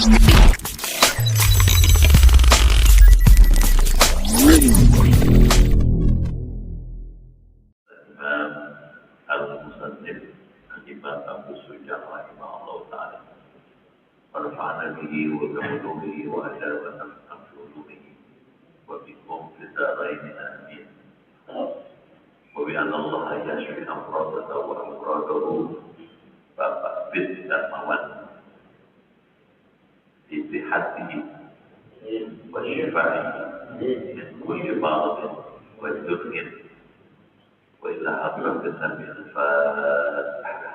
Imam Al-Musannif Al-Imam Abu Sujah rahimahullah ta'ala warfa'na bihi wa kamudubihi wa ajarana al-fulubihi wa bikum fitaraini amin wa bi'an Allah yashfi amradata wa amradahu Bapak Bid Darmawan istihatihi wa syifaihi min kulli ba'adin wa durgin وإلى حضرة النبي الفاتحة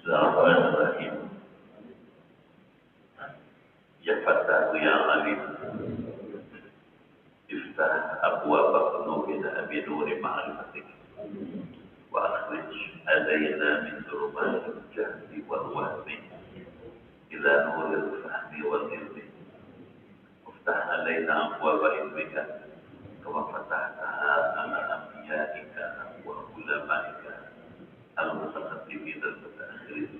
Bismillahirrahmanirrahim. Ya Fatahu ya Alim, iftah abwaba qulubina bi nuri ma'rifatik wa akhrij alaina min dhulumatil jahli wal wahmi ila nuril fahmi wal ilmi waftah alaina abwaba ilmika kama fatahtaha ala anbiyaika wa ulamaika al-mutaqaddimin al-mutaakhirin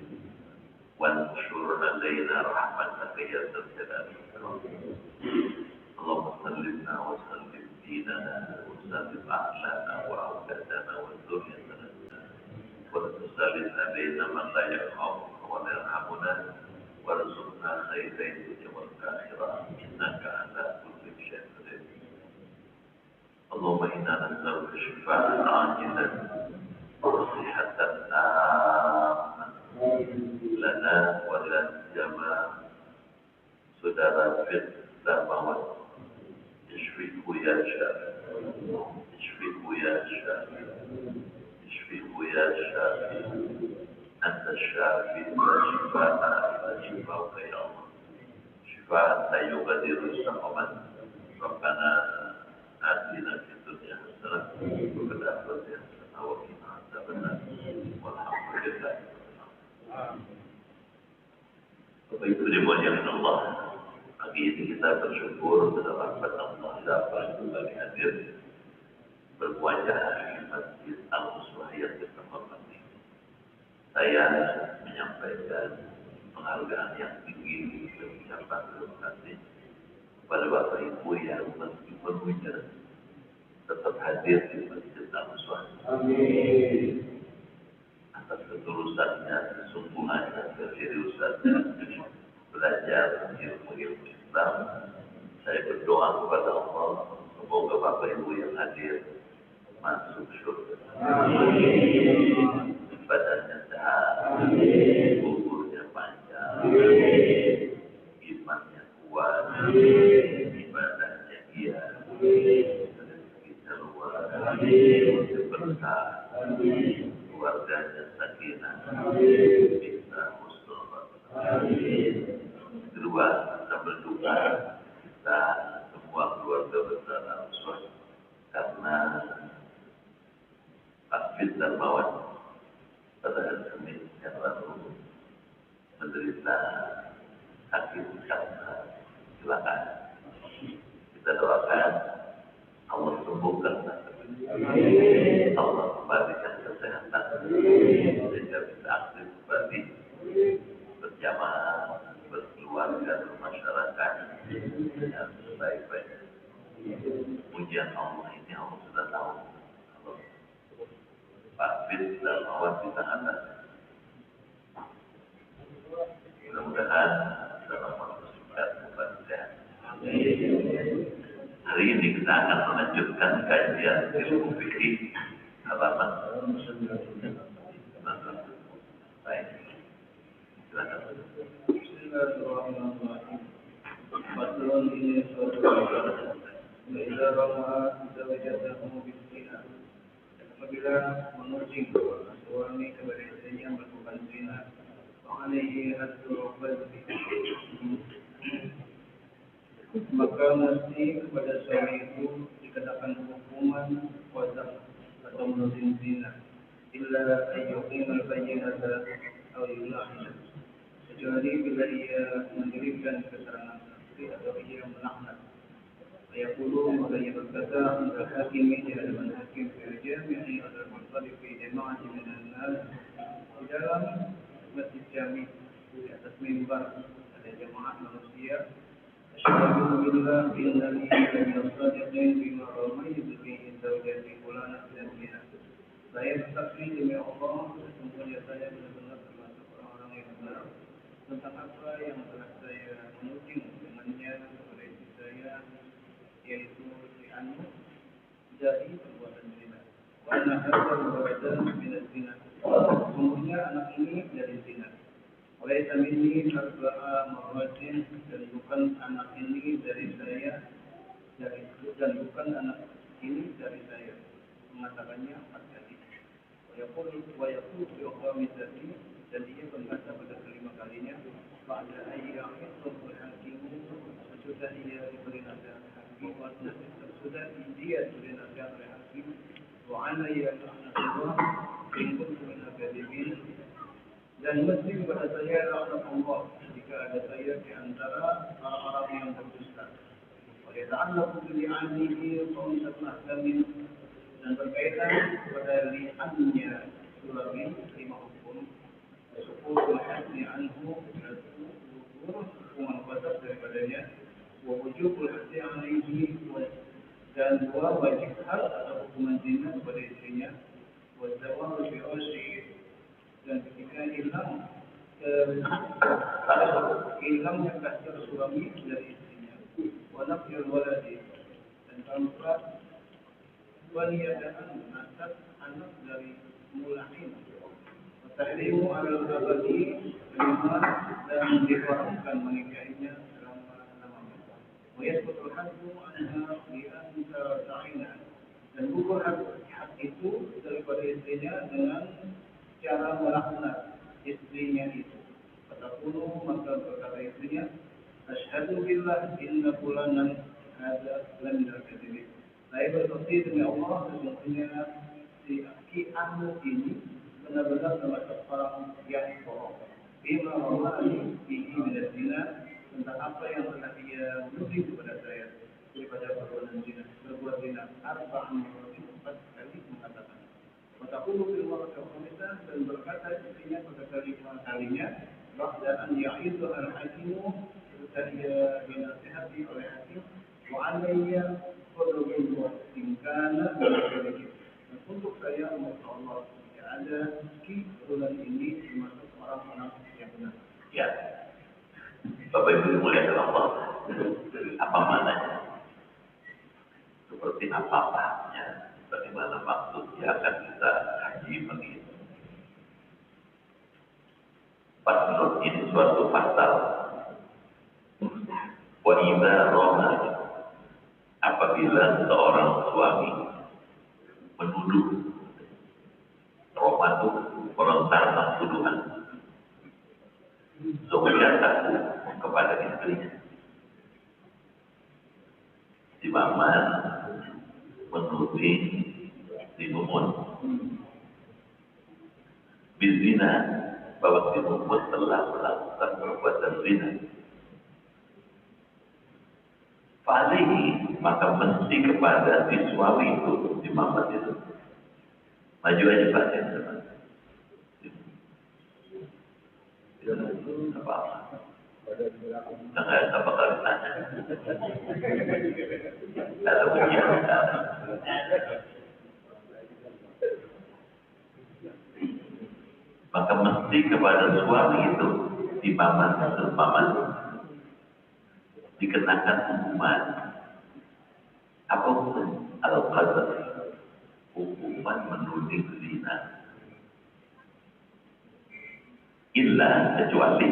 وانشر علينا رحمتك يا ذا الجلال والإكرام اللهم سلمنا وسلم ديننا وسلم أعلانا وأولادنا وذريتنا ولا تسلط علينا من لا يرحمك ولا يرحمنا وارزقنا خير الدنيا والآخرة إنك على كل شيء قدير اللهم إنا نسألك شفاء عاجلا وصحة تامة lana wa jamaah saudara Fit Darmawan ishfiqhu ya syafi ishfiqhu ya syafi ishfiqhu ya syafi anta syafi wa shifaa ila shifaa ya Allah shifaa la yughadiru saqaman rabbana atina fid dunya hasanah wa fil akhirati hasanah wa qina adzabannar walhamdulillah. Bapak Ibu dimuliakan Allah, pagi ini kita bersyukur kepada Allah dapat kembali hadir berwajah di Masjid Al-Uswah yang terhormat ini. Saya menyampaikan penghargaan yang tinggi dan mengucapkan terima kasih kepada Bapak Ibu yang meskipun hujan tetap hadir di Masjid Al-Uswah. Amin. Atas ketulusannya, kesungguhannya, keseriusannya belajar ilmu Islam. Saya berdoa kepada Allah semoga Bapak Ibu yang hadir masuk surga. Amin. Ibadahnya sehat, umurnya panjang, imannya kuat, ibadahnya giat, rezekinya luas, berkah, keluarganya sakinah, bisa musnah. Kedua, kita berdoa kita semua keluarga besar Al-Uswah karena Pak Fit Darmawan pada hari Kamis yang lalu menderita sakit karena kecelakaan. Kita doakan Allah sembuhkan. Allah kembalikan kesehatan sehingga bisa aktif kembali berjamaah, berkeluarga, bermasyarakat yang sebaik-baiknya. Pujian Allah ini Allah sudah tahu. Pak Fit Darmawan kita atas. Mudah-mudahan dalam waktu singkat kembali sehat. Hari ini kita akan melanjutkan kajian ilmu fikih halaman. Baik. Silakan. Bismillahirrahmanirrahim. Faslun ini suatu perkara. Jika Rama zawajatahu bismillah. Apabila mengucing suami kepada istri yang melakukan zina, alaihi haddu qadhi. Maka mesti kepada suami itu dikenakan hukuman qadh atau menuding zina. Illa ayyuqim al-bayyinata aw yulahina. Kecuali bila ia mendirikan keterangan saksi atau ia melaknat. Ayaqulu maka ia berkata anda hakimi di hadapan hakim jami'i adalah muttalib fi jama'ati minan nas di dalam masjid jami' di atas mimbar ada jemaah manusia. Asyhadu billah innani lamin as-sadiqin bima ramaytu bihi zawjati fulanah dan zina. Saya bersaksi demi Allah sesungguhnya saya benar-benar termasuk orang-orang yang benar tentang apa yang telah saya menuding dengannya kepada istri saya yaitu si Anu dari perbuatan zina. Wa anna hadzal walada min az-zina. Sesungguhnya anak ini dari zina. Walaysa minni arba'a marratin dan bukan anak ini dari saya dan bukan anak ini dari saya. Mengatakannya 4 kali. Wa yaqulu fi khamisati dan dia berkata pada kelima kalinya pada ayat itu berhakimu sudah ia diberi nasihat hakim sudah dia diberi nasihat oleh hakim wa alayya ta'naqwa in kuntu min al-kadhibin dan mesti kepada saya laknat Allah jika ada saya di antara orang-orang yang berdusta. Wa yata'allaqu bi li'anihi qawmat mahkamin dan berkaitan kepada li'annya sulami 5 hukum sukutul haddi anhu hukuman qadar daripadanya wa wujubul haddi alaihi dan 2 wajib had atau hukuman zina kepada istrinya wa zawal firasyi dan ketika hilangnya kasih suami dari istrinya wa nafyul waladi dan tanpa waliadaan nasab anak dari mulahin tahrimu al-abadi lima dan diharamkan menikahinya selama-lamanya. Wa yasbutul haddu anha bi anta ta'ina dan gugur hak itu daripada istrinya dengan cara melaknat istrinya itu. Fatakunu maka berkata istrinya asyhadu billah inna fulanan hadza lam yakdzib. Saya bersaksi demi Allah sesungguhnya si Anu ini benar-benar termasuk orang yang bohong. Bima ramani bihi min az-zina tentang apa yang telah dia menuding kepada saya daripada perbuatan zina. Berbuat zina 4 kali mengatakan. Watakulu fil marrati al-khamisah dan berkata istrinya pada kalinya ba'da an ya'idhu al-hakimu setelah dia dinasihati oleh hakim wa alayya qadru tingkana dan untuk saya Allah tidak ada meski bulan ini termasuk orang-orang yang benar. Ya, Bapak Ibu mulia Allah, apa maknanya? Seperti apa pahamnya? Bagaimana maksudnya akan kita kaji begitu. Pasal ini suatu pasal. Wa idza rama apabila seorang suami menuduh Roma itu melontarkan tuduhan Zohiyataku kepada istrinya. Si Maman menuding si Mumun bizina bahwa si Mumun telah melakukan perbuatan zina. Falihi maka mesti kepada si suami itu, si Maman itu. Maju aja Pak ya, apa-apa. Jangan apa kali tanya. Ada ujian. Maka mesti kepada suami itu di paman dikenakan hukuman. Apa hukum? Al-qadar. Hukuman menuding zina. Illa kecuali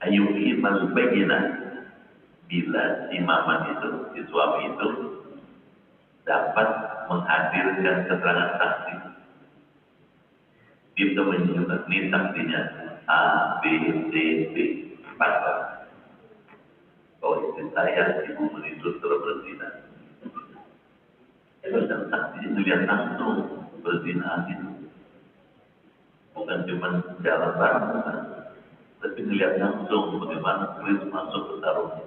ayyuhimal bayyinah bila si maman itu, si suami itu dapat menghadirkan keterangan saksi. Dia bisa menunjukkan ini saksinya A, B, C, D, 4 bahwa istri saya ibu menuduh terus berzina. Dan saksi itu lihat langsung berzina itu. Bukan cuma jalan bareng, tapi ngelihat langsung bagaimana kulit masuk ke sarungnya.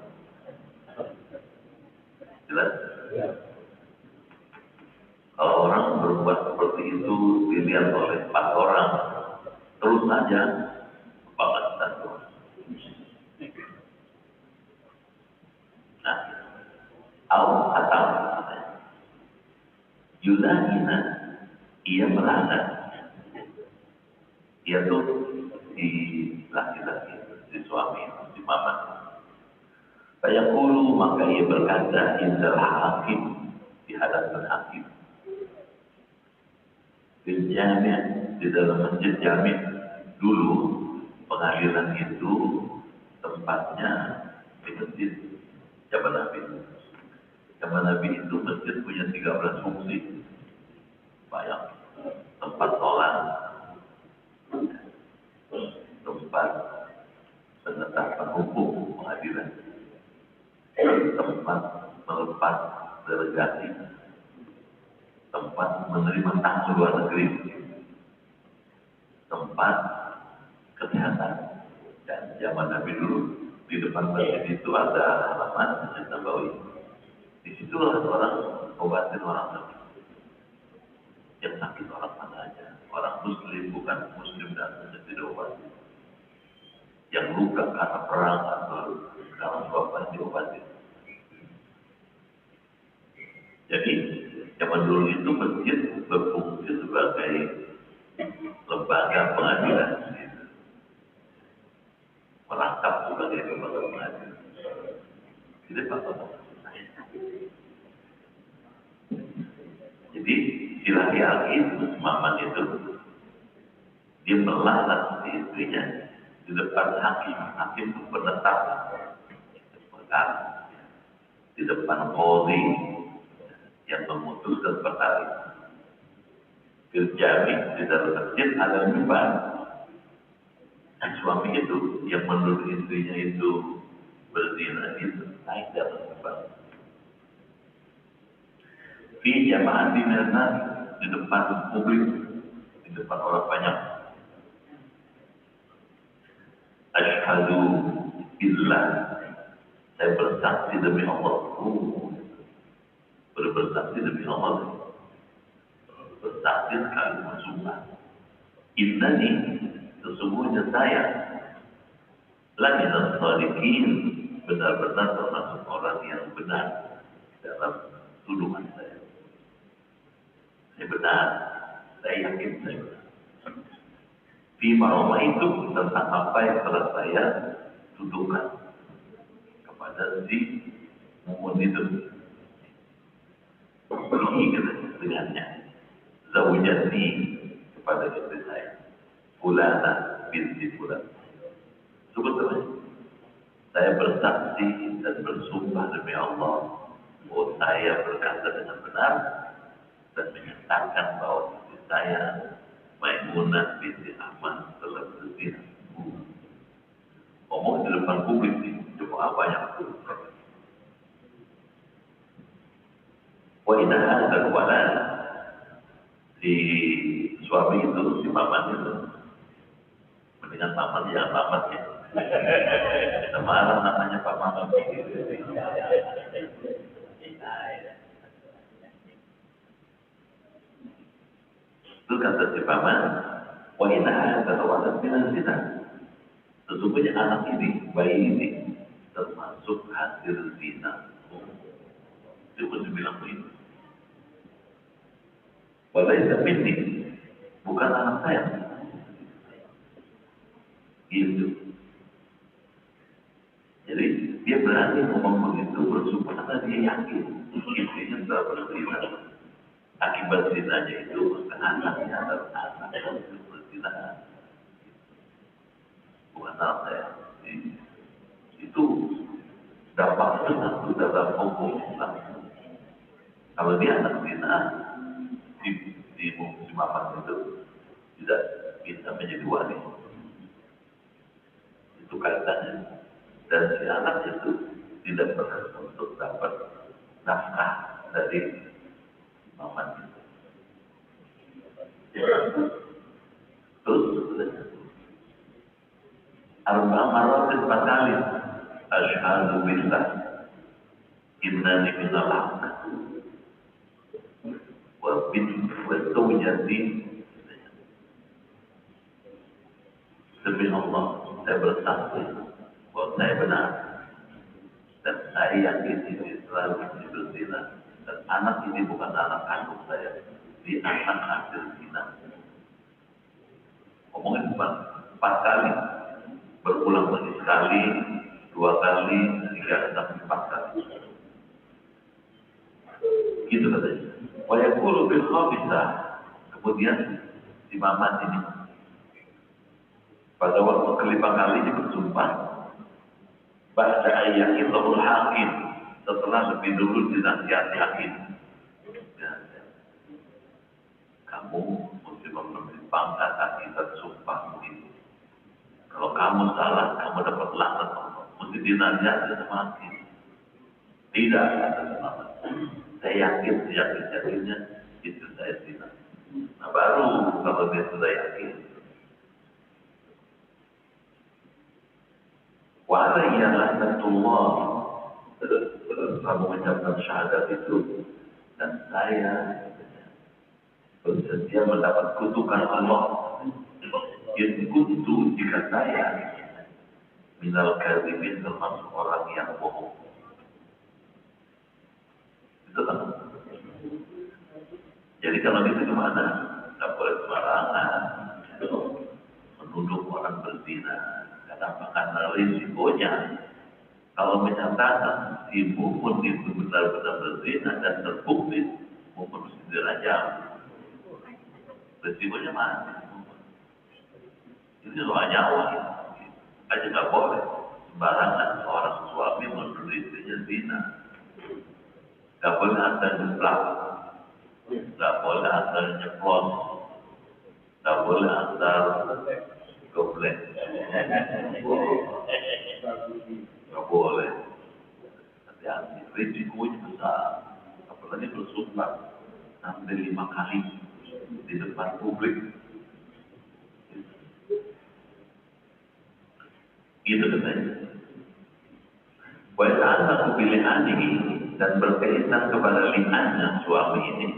Jelas? Kalau orang berbuat seperti itu dilihat oleh 4 orang, terus saja banget satu. Nah, atau Yunanina, ia melaknat. Ia tuh si laki-laki, si suami, si mama. Fayaqulu, maka ia berkata, indal hakim, di hadapan hakim. Di jami', di dalam masjid jami'. Dulu pengadilan itu tempatnya di masjid zaman Nabi. Zaman Nabi itu masjid punya 13 fungsi. Banyak. Tempat sholat, tempat penetapan hukum pengadilan, tempat melepas delegasi, tempat menerima tamu luar negeri, tempat kesehatan. Dan zaman Nabi dulu di depan masjid itu ada halaman Masjid Nabawi. Di situlah orang obatin orang sakit. Yang sakit orang mana aja, orang muslim bukan muslim dan tidak obati. Yang luka karena perang atau karena wabah diobati. Jadi zaman dulu itu masjid berfungsi sebagai lembaga pengadilan, merangkap sebagai lembaga pengadilan. Tidak apa-apa. Jadi si laki-laki itu, Maman itu, dia melaknat si istrinya di depan hakim. Hakim itu penetap perkara di depan qadhi yang memutuskan perkara. Kerjami di dalam masjid ada mimbar. Suami itu yang menurut istrinya itu berzina itu naik di atas mimbar. Fi jama'atin nas, di depan publik, di depan orang banyak. Asyhadu billah, saya bersaksi demi Allah. Bersaksi demi Allah. Bersaksi sekali bersumpah. Innani, sesungguhnya saya laminal shadiqin, benar-benar termasuk orang yang benar dalam tuduhan saya. Saya benar, saya yakin saya benar. Fima Roma itu tentang apa yang telah saya tuduhkan kepada si mumun itu. Ini dengannya. Zawjati, kepada istri saya. Fulana binti Fulan. Sebetulnya saya bersaksi dan bersumpah demi Allah bahwa saya berkata dengan benar dan menyatakan bahwa istri saya Maimunah binti Ahmad telah berzina. Ngomong di depan publik nih, cuma apa yang Waidah dan walad, si suami itu, si Maman itu, mendingan Maman jangan Maman ya. Semalam namanya Pak Maman. Itu kata si Paman, Waidah dan walad bilang zina. Sesungguhnya anak ini, bayi ini, termasuk hasil zina. Dia mesti bilang begitu. Walaupun ini bukan anak saya. Gitu. Jadi dia berani ngomong begitu, bersumpah karena dia yakin istrinya telah berzina. Akibat zinanya itu anaknya adalah anak yang berzina. Bukan anak saya. Itu dampaknya satu dalam hukum Islam. Kalau dia anak zina, di Maman itu tidak bisa menjadi wali. Itu kaitannya. Dan si anak itu tidak berhak untuk dapat nafkah dari Maman itu. Terus Arba marat 4 kali. Asyhadu billah innani minal haq wa zawjati. Demi Allah, saya bersaksi bahwa saya benar dan saya yakin ini selalu berzina dan anak ini bukan anak kandung saya, di anak hasil zina. Ngomongin 4 kali, berulang lagi sekali, 2 kali, 3 sampai 4 kali. Gitu katanya. Wa yaqulu bil khamisah. Kemudian si Mamat ini pada waktu kelima kalinya bersumpah, ba'da ayyakillahul hakim, setelah lebih dulu dinasihati hakim. Ya, kamu mesti mempertimbangkan akibat sumpah ini. Kalau kamu salah, kamu dapat laknat Allah. Mesti dinasihati sama hakim. Tidak, kata Mamat. Saya yakinnya itu saya tidak. Nah baru kalau dia sudah yakin, wa alayya laknatullah, kamu mengucapkan syahadat itu, dan saya bersedia mendapat kutukan Allah. In kuntu, jika saya minal kadhibin, termasuk orang yang bohong. Itu kan. Jadi kalau itu gimana? Tidak boleh sembarangan menuduh orang berzina. Karena risikonya, kalau menyatakan si Mumun itu benar-benar berzina dan terbukti, Mumun mesti dirajam. Risikonya mati. Ini soal nyawa. Aja nggak boleh sembarangan seorang suami menuduh istrinya zina. Nggak boleh asal nyeplak, nggak boleh asal nyeplos, nggak boleh asal goblek. Nggak boleh. Hati-hati, risikonya besar. Apalagi bersumpah sampai 5 kali di depan publik. Gitu katanya. Wajah anak pilihan ini dan berkaitan kepada li'annya suami ini,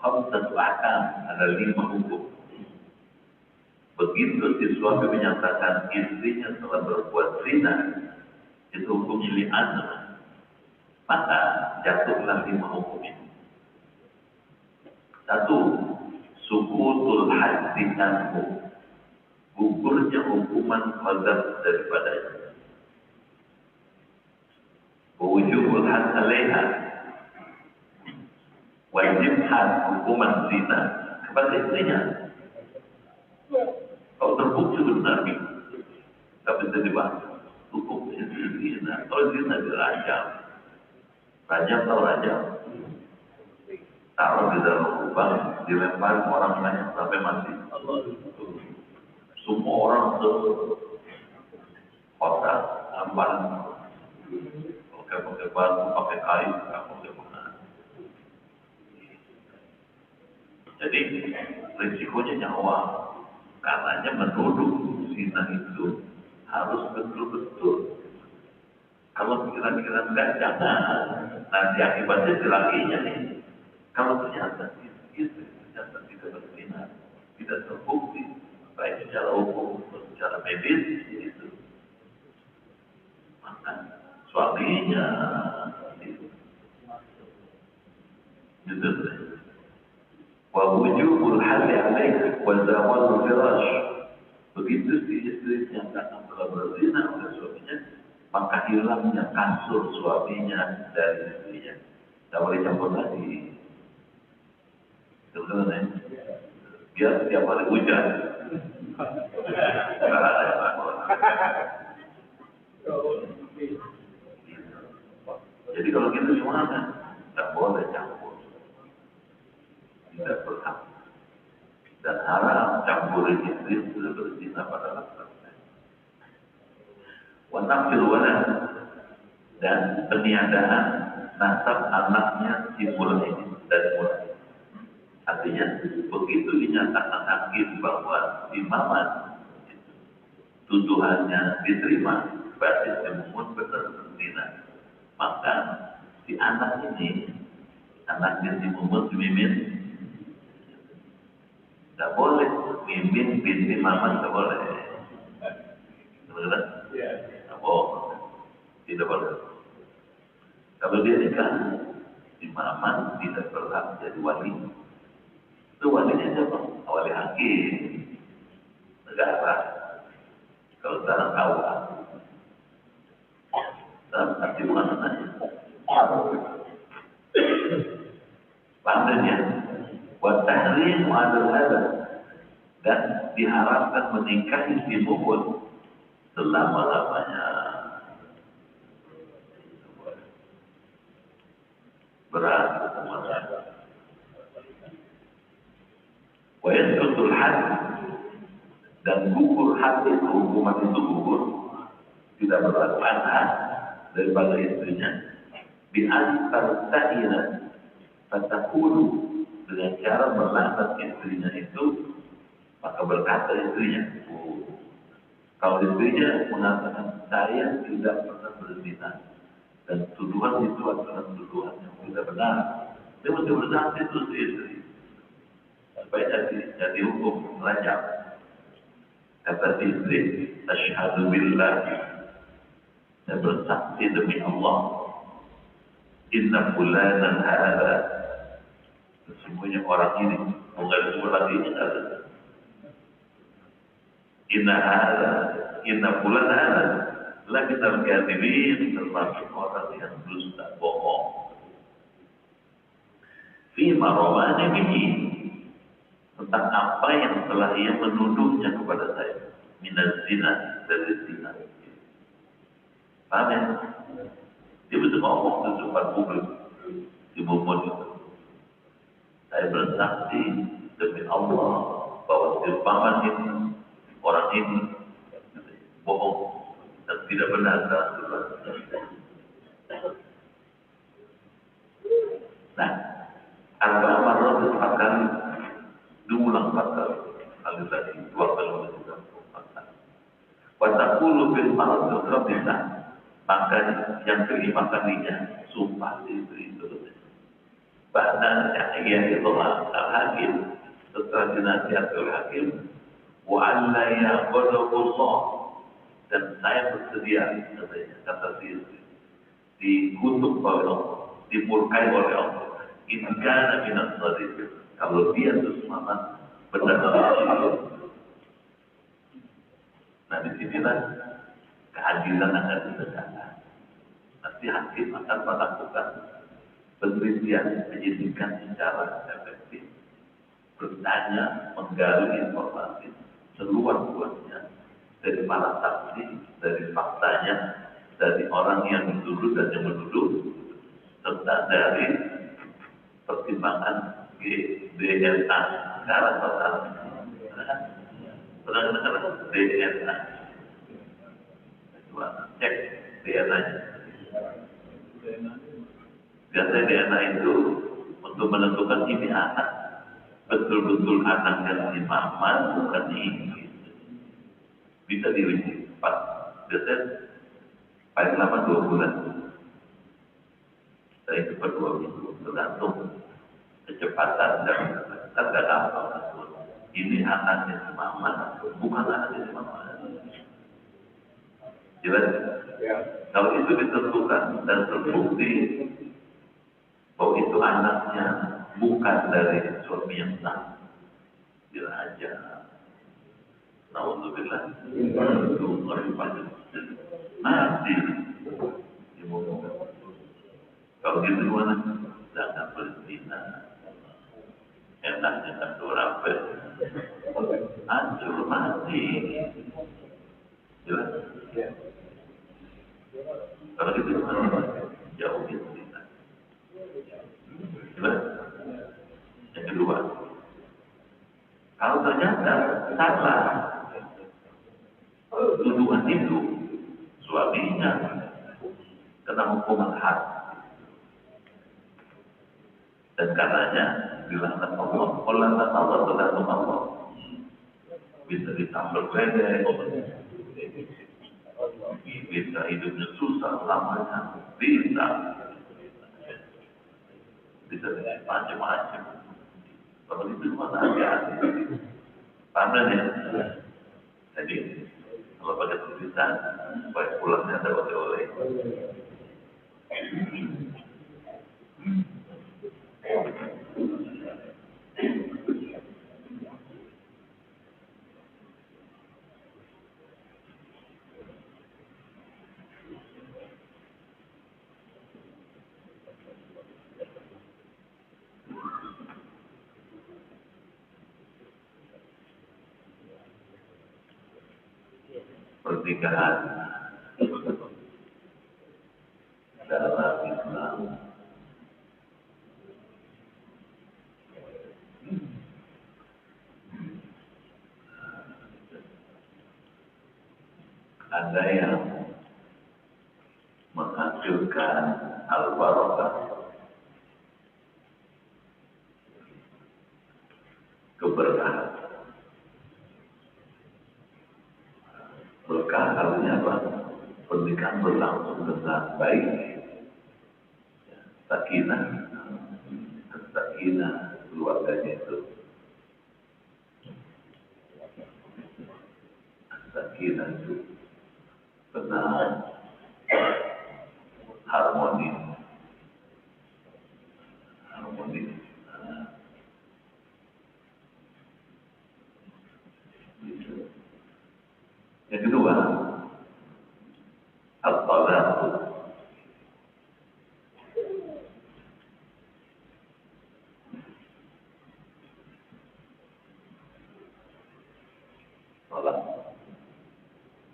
khamsatu ahkam, ada 5 hukum. Begitu si suami menyatakan istrinya telah berbuat zina, itu hukum li'an, maka jatuhlah 5 hukum ini. 1. Sukutul haddi anhu, gugurnya hukuman qadzaf daripadanya. Wujubul hadd 'alaiha, wajib had hukuman zina kepada istrinya. Kalau terbukti benar, tak bisa dibahas. Hukum zina, kalau zina dirajam, rajam atau rajam, taruh di dalam lubang, dilempar orang lain sampai mati. Semua orang kota lempar, pakai batu, pakai kayu, pakai mana. Jadi risikonya nyawa. Karenanya menuduh zina itu harus betul-betul. Kalau pikiran-pikiran enggak, jangan. Nanti akibatnya si lakinya nih. Kalau ternyata istri ternyata tidak berzina, tidak terbukti, baik secara hukum atau secara medis, itu maka suaminya itu. Wa wujubul halli 'alaihi wa zawalul firash. Begitu si istri yang datang telah berzina oleh suaminya, maka hilangnya kasur suaminya dari istrinya. Tak boleh campur lagi. Betul kan? Biar setiap hari hujan. Jadi kalau gitu gimana? Tak boleh campur. Tidak berhak. Dan haram campurin istri sudah berzina pada laki-laki. Wa nafil walad, dan peniadaan nasab anaknya si bulan ini dari mulai. Artinya begitu dinyatakan hakim bahwa si Mamat tuduhannya diterima, berarti si Mumun benar berzina. Maka si anak ini, anaknya si Mumun, si Mimin, tidak boleh. Mimin binti Maman tidak boleh. Benar? Tidak boleh. Tidak boleh. Kalau dia nikah, si Maman tidak berhak jadi wali. Itu walinya siapa? Wali hakim, negara. Kalau sekarang kawah, dalam arti bukan anaknya. Pandanya, buat tahrim ada dan diharapkan menikahi si Mumun selama-lamanya. Berat semuanya. Wa yasqutul had dan gugur had itu, hukuman itu gugur, tidak berlaku anha daripada istrinya. Bi antar ta'ina fatakulu, dengan cara melaknat istrinya itu, maka berkata istrinya, kalau istrinya mengatakan saya tidak pernah berzina dan tuduhan itu adalah tuduhan yang tidak benar, dia mesti bersaksi terus istri supaya jadi hukum rajam. Kata istri, asyhadu billah, saya bersaksi demi Allah, inna fulanan hadza, sesungguhnya orang ini, bukan semua lagi ini ada. Inna fulan hadza la minal kadhibin, termasuk orang yang dusta bohong. Fima romani bihi, tentang apa yang telah ia menuduhnya kepada saya, minaz zina, dari zina. Paham ya? Dia betul ngomong di depan publik, di Mumun itu. Saya bersaksi demi Allah bahwa si paman ini, orang ini bohong dan tidak benar dalam tuduhan. Nah, Arba marrah empat kali, diulang 4 kali. Kali tadi 2 kali juga 4 kali. Watakulu bil marad rabbina, maka yang kelima kalinya sumpah itu. Bahkan yang ditolak al-hakim, setelah dinasihat oleh hakim, wa alla ya qadabullah, dan saya bersedia, kata si istri, dikutuk oleh Allah, dimurkai oleh Allah. In kana minas shadiqin, kalau dia sesama benar-benar. Nah, disinilah keadilan akan ditegakkan. Nanti hakim akan melakukan penelitian, penyidikan secara efektif, bertanya, menggali informasi seluas-luasnya dari para saksi, dari faktanya, dari orang yang dituduh dan yang menuduh, serta dari pertimbangan DNA. Sekarang pernah DNA, coba cek DNA-nya. Biasanya DNA itu untuk menentukan ini anak betul-betul anaknya si mama, bukan ini. Bisa diuji 4. Biasanya paling lama 2 bulan. Dari cepat 2 minggu, tergantung kecepatan dan apa. Ini anaknya si mama, bukan anaknya si mama. Jelas? Ya. Kalau itu ditentukan dan terbukti bahwa itu anaknya bukan dari suami yang sah, bila aja. Alhamdulillah. Itu orang mati. Kalau gitu gimana? Jangan berzina. Enaknya kan dorape. Hancur mati. Jelas? Kalau gitu gimana? Jauhin zina. Jelas? Yang kedua, kalau ternyata salah tuduhan itu, suaminya kena hukuman had, dan karenanya dilaknat Allah. Kalau laknat Allah tergantung Allah, bisa ditambah gledek, bisa hidupnya susah lamanya, bisa macam-macam. Kalau itu mana ada, panen ya. Jadi kalau pakai tulisan, supaya pulangnya ada oleh-oleh. Pernikahan dalam Islam ada yang menghasilkan al-barakah, keberkahan. Berkah artinya apa? Pernikahan berlangsung dengan baik, sakinah, sakinah keluarganya itu, sakinah itu tenang, harmonis, harmonis. Yang kedua, al-talaqu. Tolak,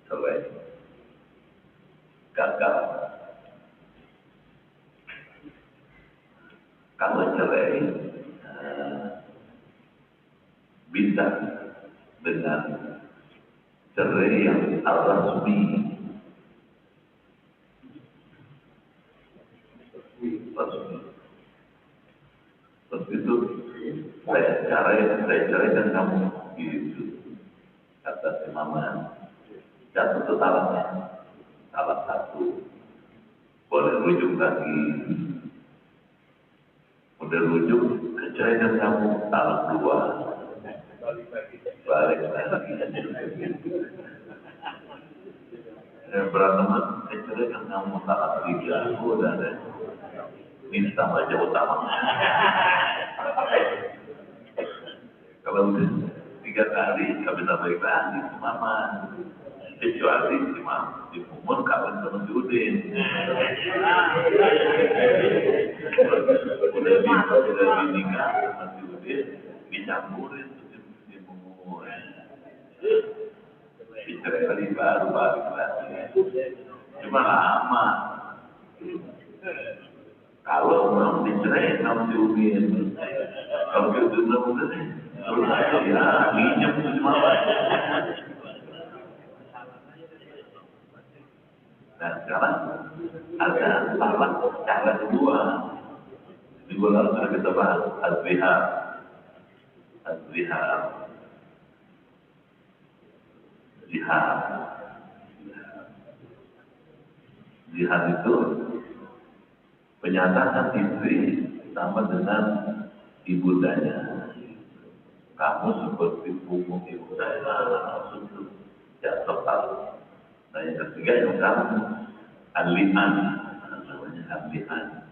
cerai, gagal. Kalau cerai, bisa dengan cerai yang al-rasmi. Terus itu saya ceraikan kamu gitu, kata si mama. Jatuh ke talaknya, talak satu, boleh rujuk lagi, udah rujuk, ceraikan kamu, talak dua, balik lagi. Berantem, ceraikan kamu, talak tiga, udah deh. Ini tambah jauh utama. Kalau udah 3 kali, kami baik lagi, mama. Kecuali si Mumun kawin sama si Udin. Udah dinikah sama si Udin, dicampurin si Mumun. Dicerai kali baru balik lagi. Cuma lama. Kalau mau dicerai sama si Udin, kalau si Udin udah nih, ya minjem tuh mama. Nah sekarang ada talak cara kedua. Di bulan sudah kita bahas al-zihar. Al-zihar. Zihar. Zihar itu penyatakan istri sama dengan ibundanya. Kamu seperti punggung ibu saya, maksud jatuh tahu. Nah yang ketiga yang kamu al-li'an, namanya al-li'an.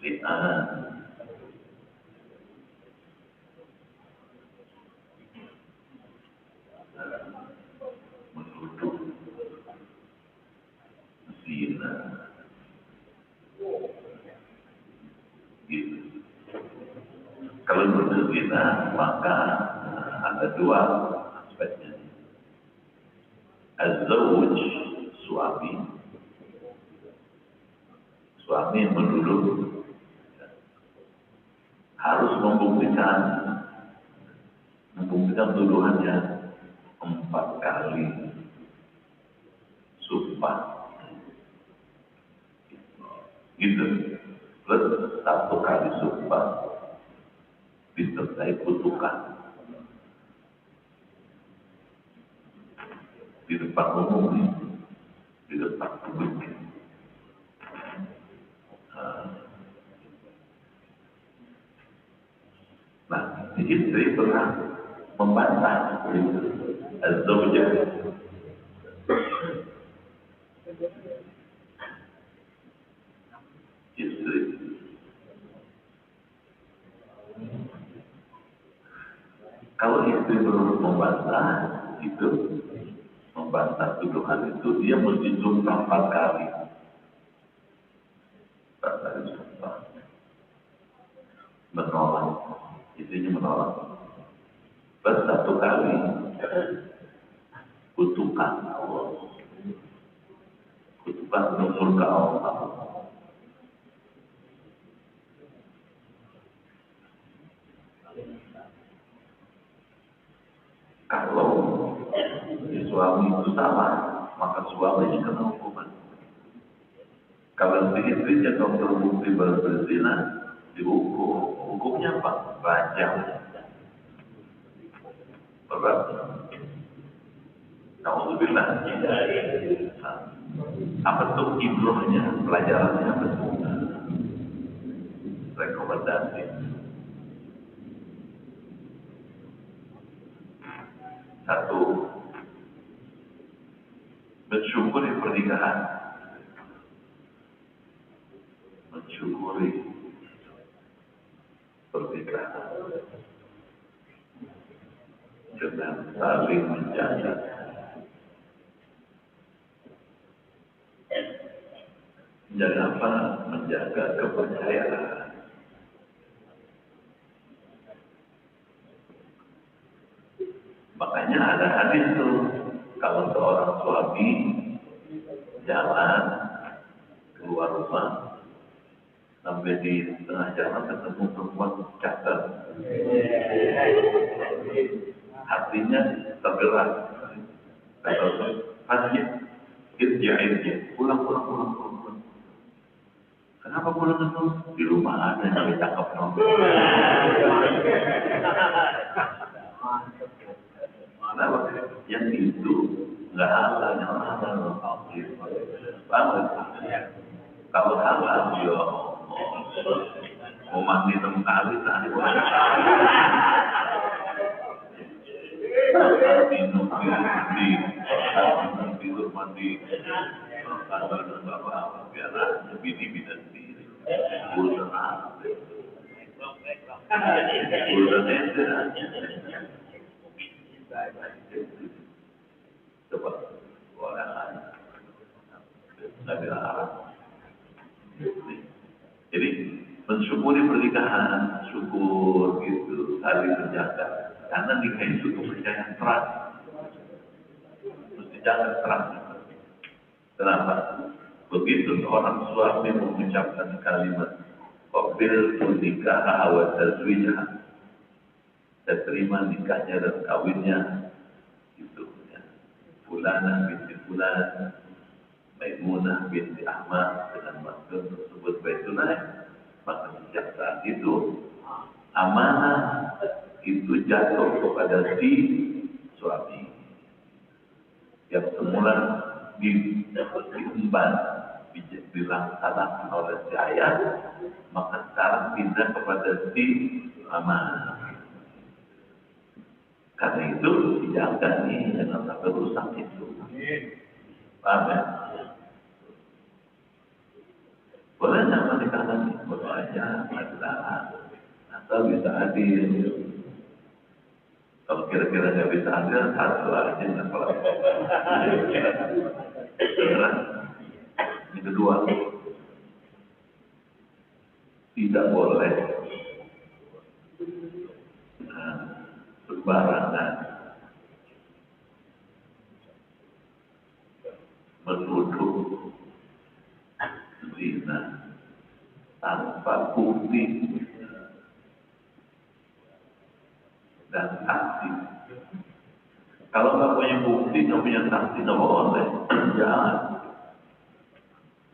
Li'an. Menuduh zina. Gitu. Kalau menuduh zina maka ada dua aspeknya. Az-zawj, suami menuduh harus membuktikan tuduhannya 4 kali sumpah gitu, plus 1 kali sumpah disertai kutukan. di depan umum nih, di depan publik. Nah, istri pernah membantah az-zawjah. Istri kalau istri belum membantah itu, membantah tuduhan itu, dia mesti sumpah 4 kali. 4 kali sumpah. Menolak, istrinya menolak. Baru 1 kali kutukan Allah, kutukan murka Allah. Kalau si suami itu salah, maka suaminya kena hukuman. Kalau si istrinya kalau terbukti berzina, dihukum. Hukumnya apa? Rajam. Berat. Alhamdulillah. Apa tuh ibrohnya, pelajarannya apa tuh? Rekomendasi. Satu, mensyukuri pernikahan, mensyukuri pernikahan dengan saling menjaga. Menjaga apa? Menjaga kepercayaan. Makanya ada hadis tuh, kalau seorang suami jalan keluar rumah sampai di tengah jalan ketemu perempuan cakep, hatinya tergerak. Kalau hatinya irja, pulang. Kenapa pulang itu? Di rumah ada yang lebih cakep dong. Kenapa? Yang itu nggak halal, yang halal banget. Kalau halal, ya mau mandi 6 kali tadi. Minum tidur mandi, apa biar aja bini sendiri. Urusan apa? Urusan ente aja. Coba orang lain nggak dilarang. Jadi mensyukuri pernikahan, syukur gitu, saling menjaga. Karena nikah itu kepercayaan trust, mesti jaga trust. Kenapa? Begitu seorang suami mengucapkan kalimat qabil nikah wa tazwijah, saya terima nikahnya dan kawinnya, itu ya. Fulanah binti Fulan, Maimunah binti Ahmad dengan maksud tersebut baitullah, maka sejak saat itu amanah itu jatuh kepada si suami yang semula diemban, dilaksanakan oleh si ayah, maka sekarang pindah kepada si amanah. Karena itu dijaga nih, jangan sampai rusak itu. Paham ya? Boleh nggak menikah lagi? Boleh aja, adalah asal bisa hadir. Kalau kira-kira nggak bisa hadir, satu aja nggak apa-apa. Yang kedua, tidak boleh sembarangan menuduh zina tanpa bukti dan saksi. Kalau nggak punya bukti, nggak punya saksi, nggak boleh. Jangan.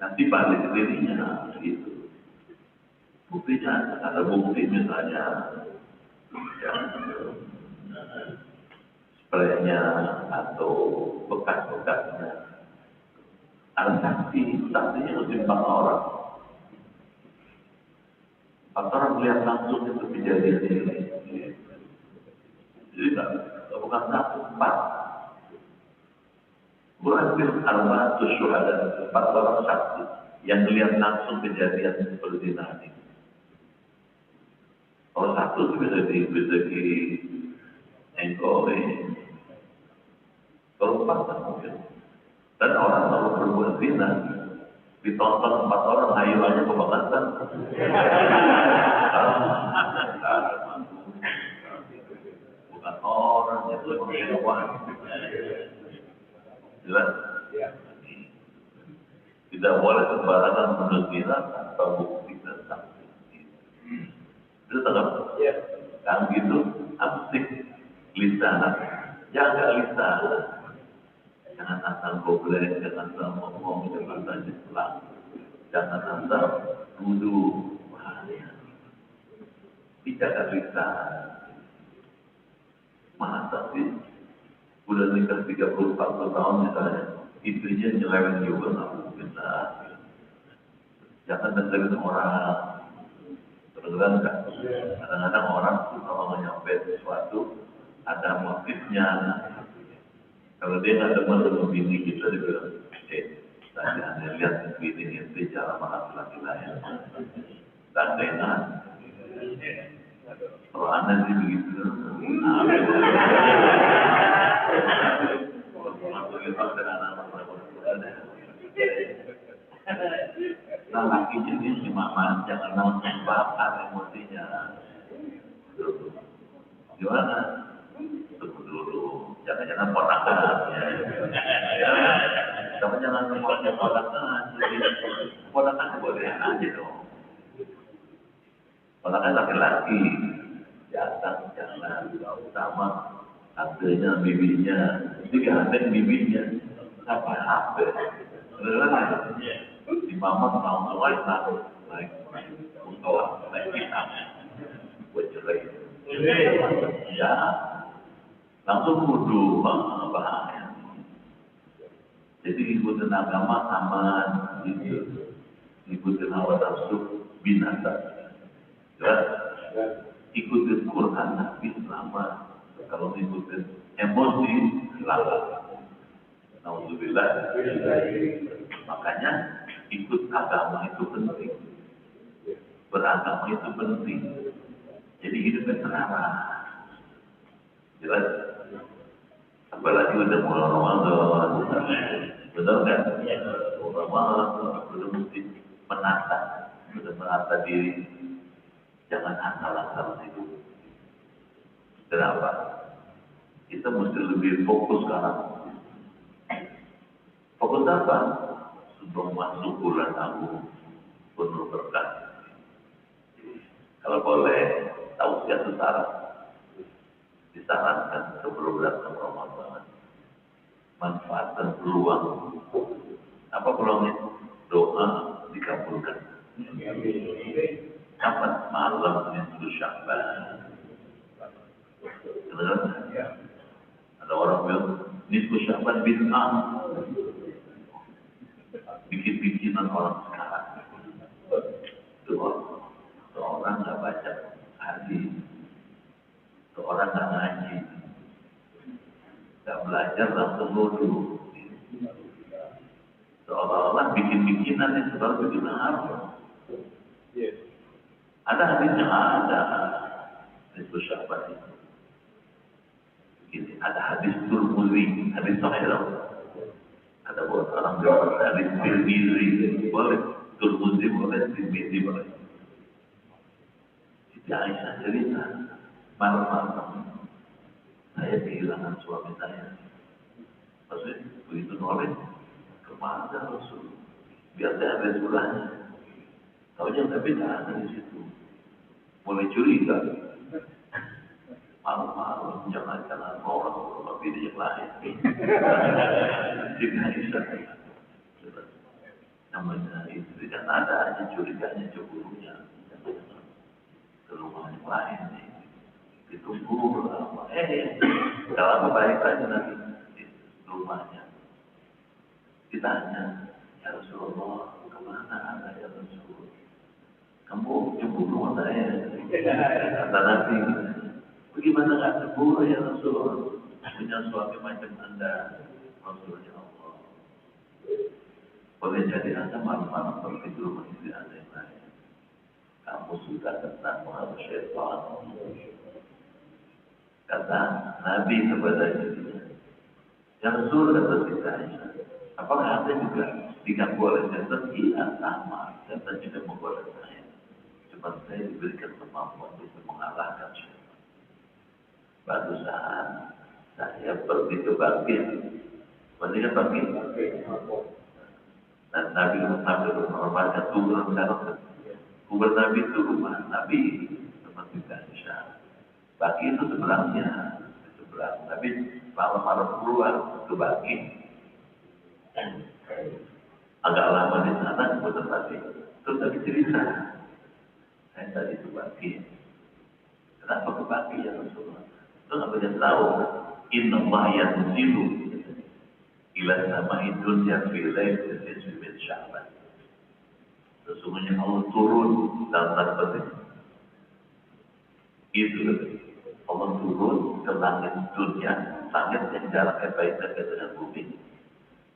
Nanti balik ke dirinya itu. Buktinya ada bukti misalnya. Ya. spraynya atau bekas-bekasnya. Ada saksi, saksinya mesti 4 orang. 4 orang melihat langsung itu kejadian ini. Jadi bukan 1, 4. Berarti al-matus syuhada, 4 orang saksi yang melihat langsung kejadian seperti ini. Kalau 1 itu bisa di engkau. Kalau 4 kan mungkin. Dan orang kalau berbuat zina ditonton 4 orang, hayuannya kebangatan. Bukan orang, itu hewan. Jelas? Tidak boleh sembarangan menuduh zina tanpa bukti dan saksi. Itu tetap. Kan gitu, amsik lisan. Jaga lisan. Jangan asal goblek, jangan asal ngomong, jangan asal jelas, jangan asal nuduh. Dijaga lisan. Masa sih? Udah nikah 31 tahun misalnya, istrinya nyeleweng juga, nggak mungkin lah. Jangan dengerin orang. Terus kan? Kadang-kadang orang tuh kalau nyampe sesuatu ada motifnya. Kalau dia nggak demen dengan bini kita, dia bilang, saya hanya lihat bini itu cara makan laki lain. Dan dengan, kalau anda sih begitu, nah laki jenis si mama jangan langsung bakar emosinya. Gimana? Tunggu dulu, jangan ponakan. Kamu jangan ngomongnya ponakan. Ponakan boleh aja dong. Ponakan laki-laki, jangan sama tantenya, bibinya, digandeng bibinya, apa? Di mama langsung naik untuk naik hitam, buat jelek. Ya, langsung nuduh, bahaya. Jadi ikutin agama aman, gitu. Ikutin hawa nafsu binasa. Ya, ikutin Quran Nabi selama. Kalau ikutin emosi selamat. Alhamdulillah. Makanya ikut agama itu penting. Beragama itu penting. Jadi hidupnya terarah. Jelas. Apalagi udah mulai Ramadan. Betul kan? Ramadan udah mesti menata diri. Jangan asal-asal hidup. Kenapa? Kita mesti lebih fokus sekarang. Fokus apa? Sebelum masuk bulan Agung penuh berkah. Kalau boleh, tahu satu syarat. Disarankan sebelum datang Ramadan. Manfaatkan peluang. Apa peluangnya? Doa dikabulkan. Kapan? Malam nisfu Sya'ban. Ada orang bilang nisfu Sya'ban bid'ah. Bikin-bikinan orang sekarang. Seorang nggak baca hadis, seorang nggak ngaji, nggak belajar langsung nuduh. Seolah-olah bikin-bikinan yang sebenarnya bikinan apa? Ada hadisnya, ada nisfu Sya'ban itu. Begini, ada hadis Tirmidzi, hadis Sahih. Ada buat orang bilang hadis Tirmidzi boleh, Tirmidzi boleh, Tirmidzi boleh. Siti Aisyah cerita, malam-malam saya kehilangan suami saya. Maksudnya begitu noleh kemana Rasul? Biar saya ada sulahnya. Tahunya tapi tak ada di situ. Mulai curiga. Malam-malam jangan-jangan orang lebih dari yang lain. Siti Aisyah namanya istri kan ada aja curiganya, cemburunya ke rumah yang lain. ditunggu lama. Kalau baik aja nanti di rumahnya. Ditanya, ya Rasulullah, kemana anda ya Rasul? Kamu cemburu sama saya? Kata Nabi, bagaimana nggak cemburu ya Rasul? Punya suami macam anda, Rasulnya Allah. Boleh jadi anda malam-malam bertidur istri anda yang lain. Kamu sudah tentang pengaruh syaitan. Kata Nabi kepada istrinya, ya Rasul kata kita, apakah anda juga diganggu oleh syaitan? Iya, sama. Syaitan juga menggoleh saya. Cuma saya diberikan kemampuan untuk mengalahkan syaitan. Baru saat saya pergi ke bangkit. Mendingan bangkit. Dan Nabi menghormatkan kubur sekarang. Kubur Nabi itu rumah Nabi seperti Aisyah. Baki itu sebelahnya, sebelah. Tapi malam-malam keluar ke Baki. Agak lama di sana, kemudian Nabi. Terus Nabi cerita, saya tadi ke Baki. Kenapa ke Baki ya Rasulullah? Itu nggak boleh tahu. Inna Allah yanzilu ila sama'i dunya fi lailatin nisfi min Sya'ban. Sesungguhnya Allah turun dalam tanda petik. Itu Allah turun ke langit dunia, langit yang jaraknya baik dengan bumi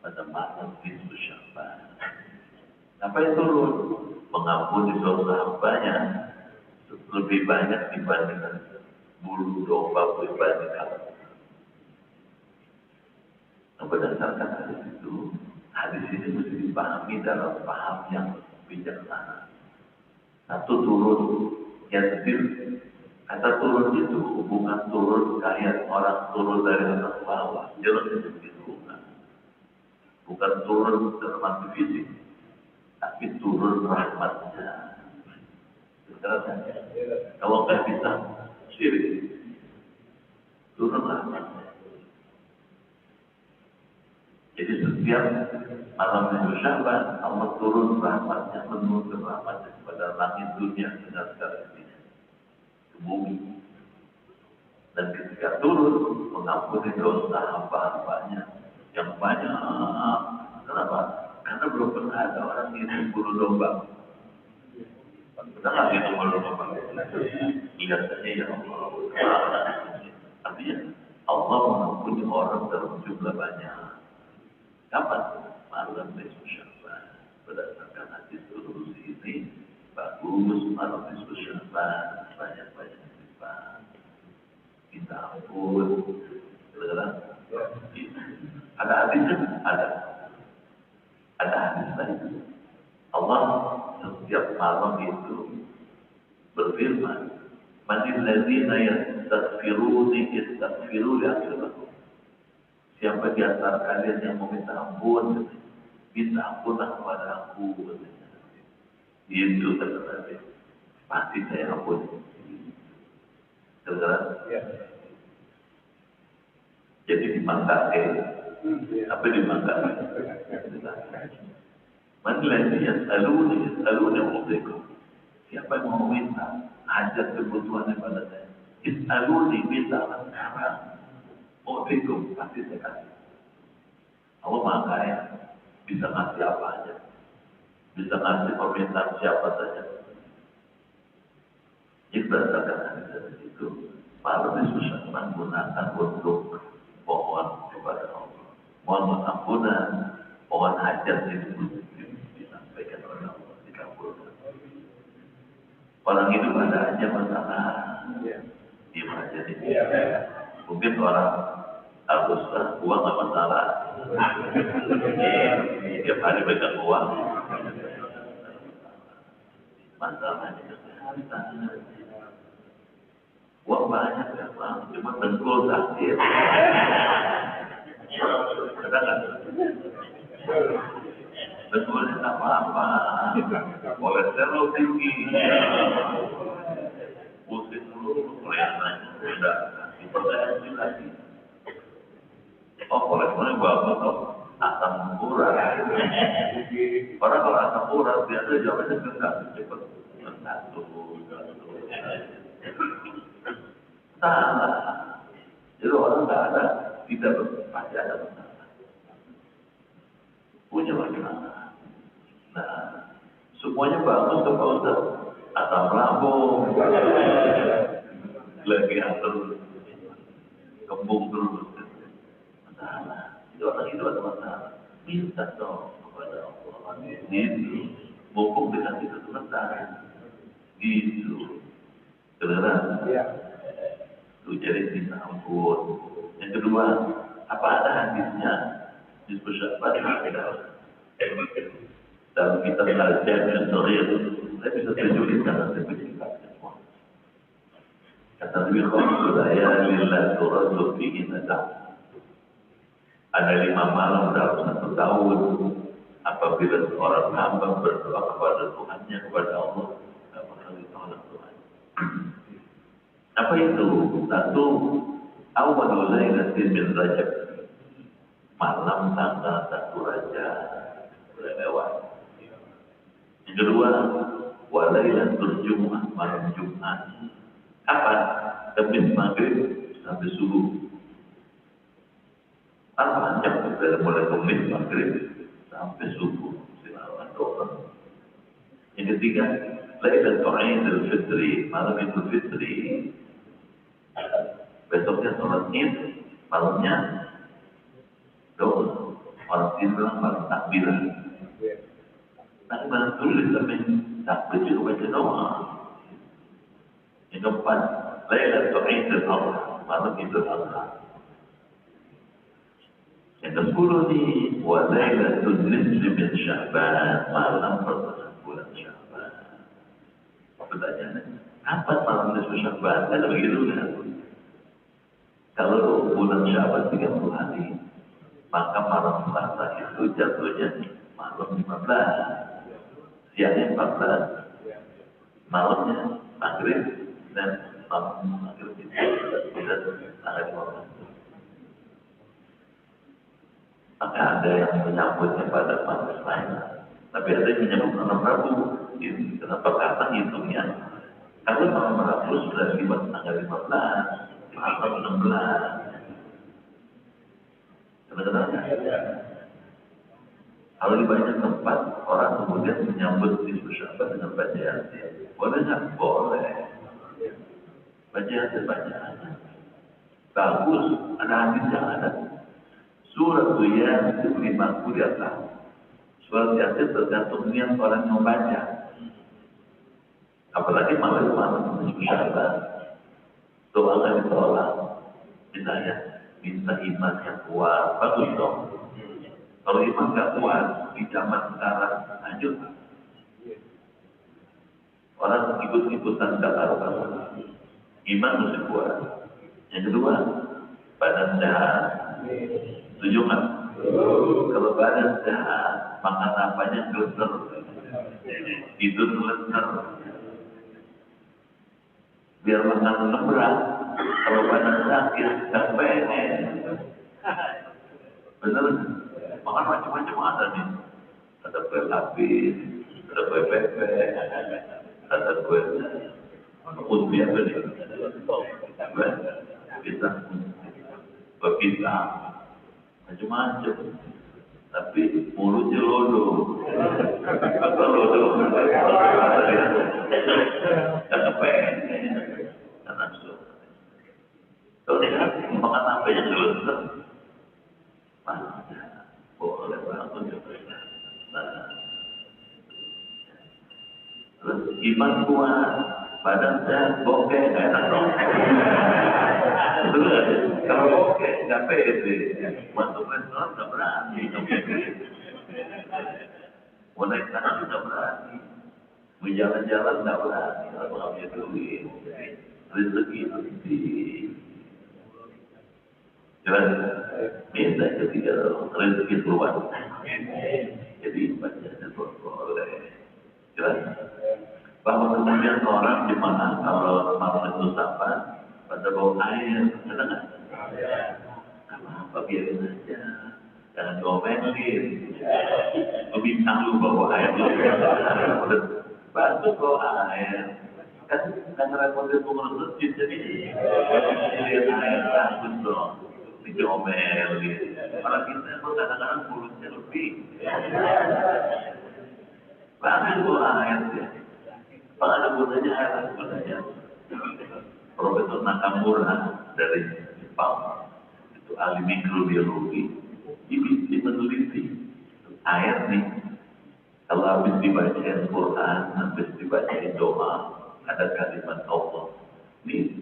pada malam nisfu Sya'ban. Apa yang turun? Mengampuni dosa hambanya lebih banyak dibandingkan bulu domba pribadi kamu. Nah, berdasarkan hadis itu, hadis ini mesti dipahami dalam paham yang bijaksana. Satu turun, yang kecil. Kata turun itu hubungan turun kayak orang turun dari atas bawah. Jelas itu bukan. Bukan turun dalam arti fisik, tapi turun rahmatnya. Kalau nggak bisa syirik, turun rahmatnya. Jadi setiap malam Minggu Sya'ban Allah turun rahmatnya, menurunkan rahmatnya kepada langit dunia dengan segala isinya, ke bumi. Dan ketika turun mengampuni dosa hamba-hambanya yang banyak. Kenapa? Karena belum pernah ada orang yang bulu domba. Kita nggak gitu bulu domba. Lihat saja ya Allah. Artinya Allah mengampuni orang dalam jumlah banyak. Kapan? Malam nisfu Sya'ban. Berdasarkan hadis Qudsi ini, bagus malam nisfu Sya'ban, banyak-banyak istighfar. Minta ampun. Ada hadisnya? Ada. Ada hadis lain. Allah setiap malam itu berfirman, "Man alladzina yastaghfiruni istaghfiru li akhiratihim." Siapa di antara kalian yang meminta ampun, minta ampunlah kepada aku. Itu kata Nabi. Pasti saya ampun. Saudara? Jadi dimangkakan. Apa dimangkakan? Manlani yas'aluni mu'tikum. Siapa yang mau minta hajat kebutuhannya pada saya? Yas'aluni minta sekarang. Mu'tikum pasti saya kasih. Allah Maha Kaya, bisa ngasih apa aja, bisa ngasih permintaan siapa saja. Jadi berdasarkan hadis itu, para susah menggunakan untuk pohon kepada Allah. Mohon ampunan, pohon hajat itu disampaikan oleh Allah, dikabulkan. Orang itu ada aja masalah, diam aja dia. Mungkin orang harus uang nggak masalah. Tiap hari pegang uang. Masalahnya kesehatan. Uang banyak ya Bang, cuma dengkul sakit. Ada nggak? Dengkulnya tak apa-apa. Kolesterol tinggi. Pusing dulu, kelihatannya udah dipercayai lagi. Oh, kolesterolnya bagus kok. Asam urat. Orang kalau asam urat biasa jawabnya enggak cepat. Satu. salah. Jadi orang nggak ada, tidak pasti ada masalah. Punya masalah. Nah, semuanya bagus tuh Pak Ustaz. Asam lambung, lagi atur, kembung terus. Masalah. Itu orang itu ada masalah. Minta dong kepada Allah. Gitu. Mumpung dikasih kesempatan. Gitu. Kedengeran? Iya. Itu jadi minta ampun. Yang kedua, apa ada hadisnya? Disebutkan dalam kitab Al-Jami' Al-Saghir. Saya bisa tunjukin karena saya bercerita semua. Kata Nabi Muhammad, "Ya lillah turadu fihi nadah." Ada 5 malam dalam 1 tahun. Apabila seorang hamba berdoa kepada Tuhannya, kepada Allah, tidak bakal ditolak Tuhan. Apa itu? 1, awal lailatin min Rajab. Malam tanggal 1 Rajab. Sudah lewat. Yang kedua, walailatul Jumu'ah, malam Jumat. Kapan? Habis maghrib sampai subuh. 4 jam dari mulai kemis maghrib sampai subuh. Silakan doa. Yang ketiga, Lailatul Idul Fitri, malam Idul Fitri. Besoknya sholat Id, malamnya doa. Orang tidur malam takbiran. Takbiran tulis tapi takbir juga baca doa. Yang keempat, Lailatul Idul Adha, malam Idul Adha. Yang ke-10 nih, wa Lailatul Nisfi min Sya'ban, malam pertengahan bulan Sya'ban. Pertanyaannya, kapan malam Nisfi Sya'ban? Ada begitu kan? Kalau bulan Sya'ban 30 hari, maka malam Selasa itu jatuhnya malam 15, siangnya 14, malamnya maghrib dan malam maghrib itu sudah tanggal 15. Maka ada yang menyambutnya pada malam lain, tapi ada yang menyambut malam Rabu. Kenapa? Karena hitungnya kalau malam Rabu sudah tanggal 15 atau 16. Kalau di banyak tempat orang kemudian menyambut di Sya'ban dengan baca Yasin, boleh nggak? Boleh. Baca Yasin bagus. Ada hadis yang ada. Surat Yasin 50 di atas. Surat Yasin tergantung niat orang yang membaca. Apalagi malam di Sya'ban, doa nggak ditolak. Misalnya minta iman yang kuat, bagus dong. Kalau iman nggak kuat di zaman sekarang, lanjut. Orang ikut-ikutan nggak tahu. Iman mesti kuat. Yang kedua, badan sehat. Setuju kan? Kalau badan sehat, makan apanya geleser, tidur geleser. Biar makan berat. Kalau badan sakit, nggak pengen. Bener? Makan macam-macam ada nih. Ada kue lapis, ada kue bebek, ada kue ubi apa nih? Kue pisang, macam-macam. Tapi mulutnya lodo. Apa lodo? Nggak pengen. Kalau dia makan apa yang selesai, boleh banget. Terus iman kuat, badan sehat, bokeh nggak enak dong. Betul. Kalau bokeh nggak pede, masuk restoran nggak berani. Mau naik tanah nggak berani, mau jalan-jalan nggak berani. Kalau nggak punya duit, rezeki nanti. Jelas, minta ketiga rezeki keluar. Jadi baca boleh. Jelas. Bahwa kemudian orang di mana kalau malam itu sampah pada bau air, ada nggak? Apa biarin aja, jangan diomelin. Lu bintang lu bawa air lu, bagus bawa air. kan nggak ngerepotin pengurus masjid, jadi air bagus dong, diomel gitu. Orang kita emang kadang-kadang mulutnya lebih bagus tuh airnya. Apa ada gunanya air, ada gunanya. Profesor Nakamura dari Jepang itu ahli mikrobiologi, dia meneliti air nih. Kalau habis dibacain Quran, habis dibacain doa, ada kalimat Allah. Ini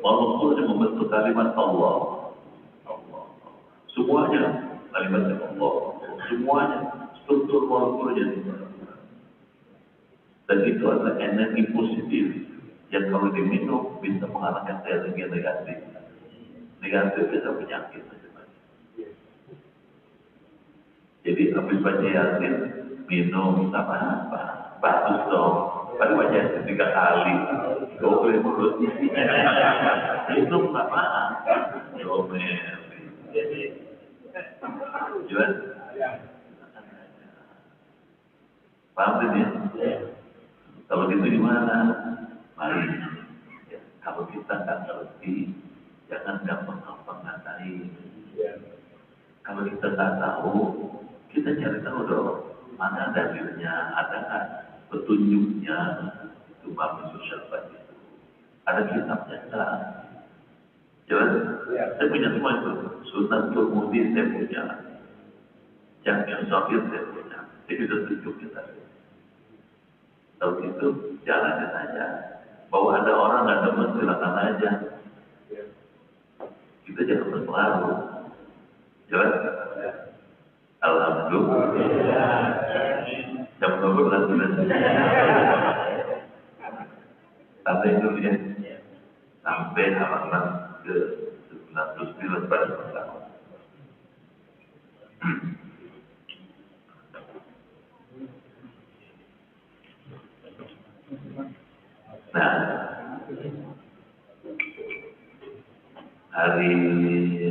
molekulnya membentuk kalimat Allah. Allah. Semuanya kalimat Allah. Semuanya struktur molekulnya. Dan itu adalah energi positif yang kalau diminum bisa mengalahkan energi negatif. Negatif bisa penyakit. Jadi habis baca Yasin minum apa bagus dong. Baru baca Yasin 3 kali. Boleh mulut. Minum apa? Domel. Jelas? Paham ini? Kalau gitu gimana? Mari. Ya, kalau kita nggak ngerti, jangan gampang-gampang ngatain. Kalau kita nggak tahu, kita cari tahu dong. Mana dalilnya, ada kan petunjuknya, itu Bapak Sosial Bapak itu. Ada kitabnya enggak? Jelas? Saya punya semua itu. Sultan Turmudi saya punya. Yang Sofir saya punya. Saya bisa tunjuk kita. Kalau itu jalanin aja. Bahwa ada orang nggak demen silakan aja. Kita jangan berpengaruh. Jelas? Alhamdulillah. Jam 12 sudah. Sampai dulu ya. Sampai halaman ke 99 pada pertama. Nah, hari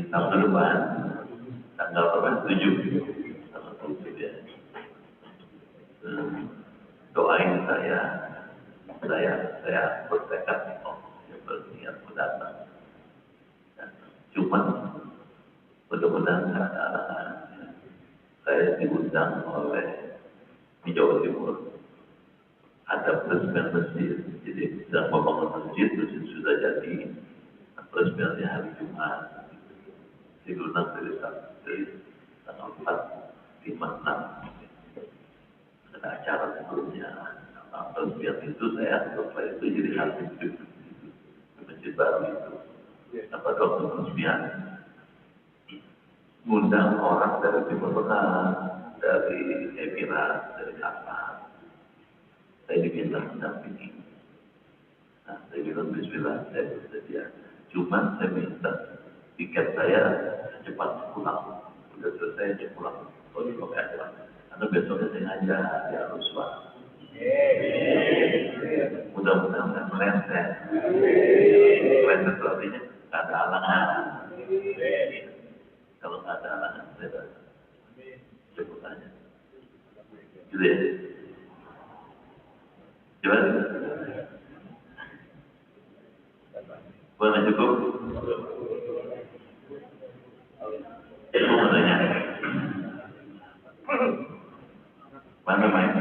Sabtu depan, tanggal berapa? 7. Tanggal 7 ya. Doain saya bertekad, saya berniat datang. Cuma mudah-mudahan nggak ada halangan. Saya diundang oleh di Jawa Timur. Ada peresmian masjid, jadi sedang membangun masjid sudah jadi. Peresmiannya hari Jumat. Diundang dari tanggal 4, 5, 6. Ada acara sebelumnya. Peresmian itu saya setelah itu jadi hakim di masjid baru itu. Dapat waktu peresmian. Ngundang orang dari Timur Tengah, dari Emirat, dari Qatar. Saya diminta mendampingi. Nah, saya bilang bismillah, saya bersedia. Cuma saya minta tiket saya cepat pulang. Udah selesai aja pulang. Kalau di lokasi, karena besoknya saya ngajar di Aruswa. Mudah-mudahan saya meleset. Meleset artinya nggak ada halangan. Kalau nggak ada halangan, saya datang. Cepet aja. Gitu ya. Gimana? Boleh cukup? Itu mau nanya. Mana main?